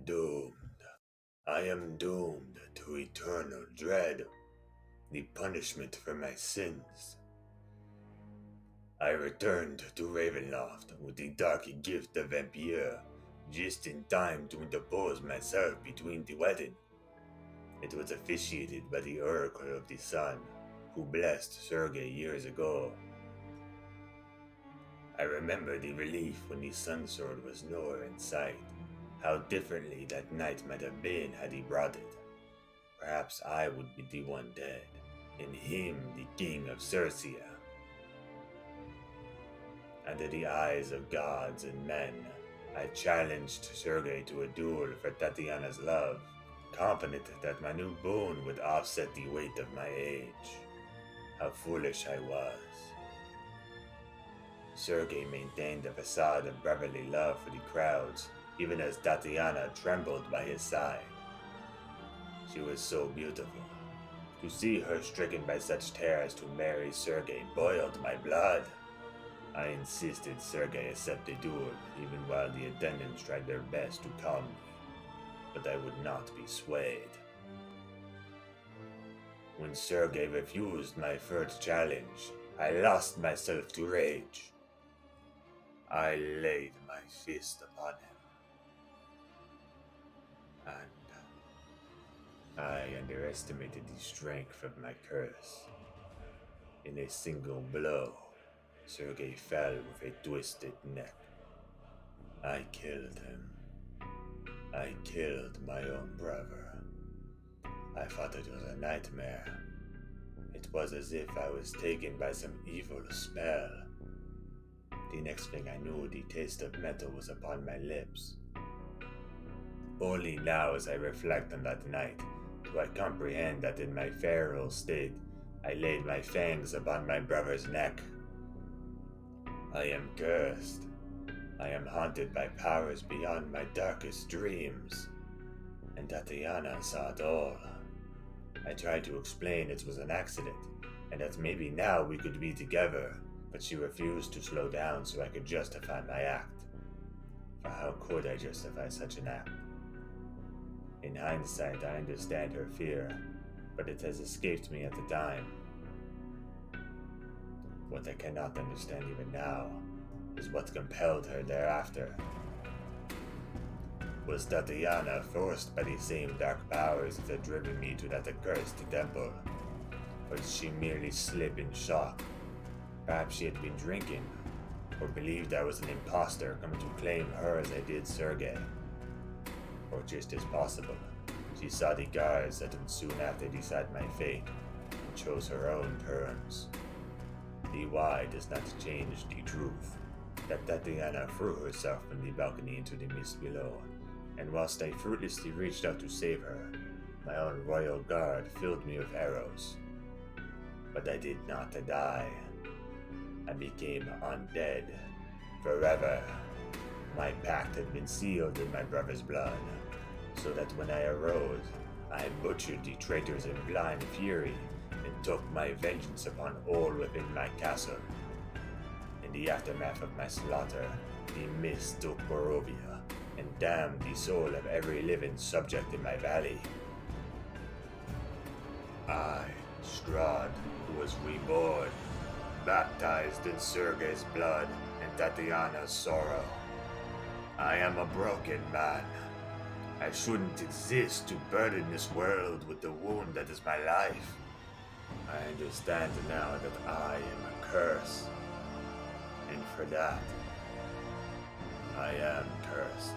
Doomed. I am doomed to eternal dread, the punishment for my sins. I returned to Ravenloft with the dark gift of Vampire, just in time to interpose myself between the wedding. It was officiated by the Oracle of the Sun, who blessed Sergei years ago. I remember the relief when the sun sword was nowhere in sight, how differently that night might have been had he brought it. Perhaps I would be the one dead, and him the King of Sersia. Under the eyes of gods and men, I challenged Sergei to a duel for Tatyanna's love, confident that my new boon would offset the weight of my age. How foolish I was. Sergei maintained a facade of brotherly love for the crowds, even as Tatyanna trembled by his side. She was so beautiful. To see her stricken by such terrors to marry Sergei boiled my blood. I insisted Sergei accept the duel, even while the attendants tried their best to calm me, but I would not be swayed. When Sergei refused my first challenge, I lost myself to rage. I laid my fist upon him, and I underestimated the strength of my curse. In a single blow, Sergei fell with a twisted neck. I killed him. I killed my own brother. I thought it was a nightmare. It was as if I was taken by some evil spell. The next thing I knew, the taste of metal was upon my lips. Only now, as I reflect on that night, do I comprehend that in my feral state, I laid my fangs upon my brother's neck. I am cursed. I am haunted by powers beyond my darkest dreams. And Tatyanna saw it all. I tried to explain it was an accident, and that maybe now we could be together, but she refused to slow down so I could justify my act. For how could I justify such an act? In hindsight, I understand her fear, but it has escaped me at the time. What I cannot understand even now is what compelled her thereafter. Was Tatyanna forced by the same dark powers that had driven me to that accursed temple? Or did she merely slip in shock? Perhaps she had been drinking, or believed I was an imposter coming to claim her as I did Sergei. Or just as possible, she saw the guards that would soon after decide my fate, and chose her own terms. The why does not change the truth, that Tatyanna threw herself from the balcony into the mist below, and whilst I fruitlessly reached out to save her, my own royal guard filled me with arrows. But I did not die. I became undead, forever. My pact had been sealed in my brother's blood, so that when I arose, I butchered the traitors in blind fury, and took my vengeance upon all within my castle. In the aftermath of my slaughter, the mist took Barovia, and damned the soul of every living subject in my valley. I, Strahd, was reborn, baptized in Sergei's blood and Tatyanna's sorrow. I am a broken man. I shouldn't exist to burden this world with the wound that is my life. I understand now that I am a curse, and for that, I am cursed.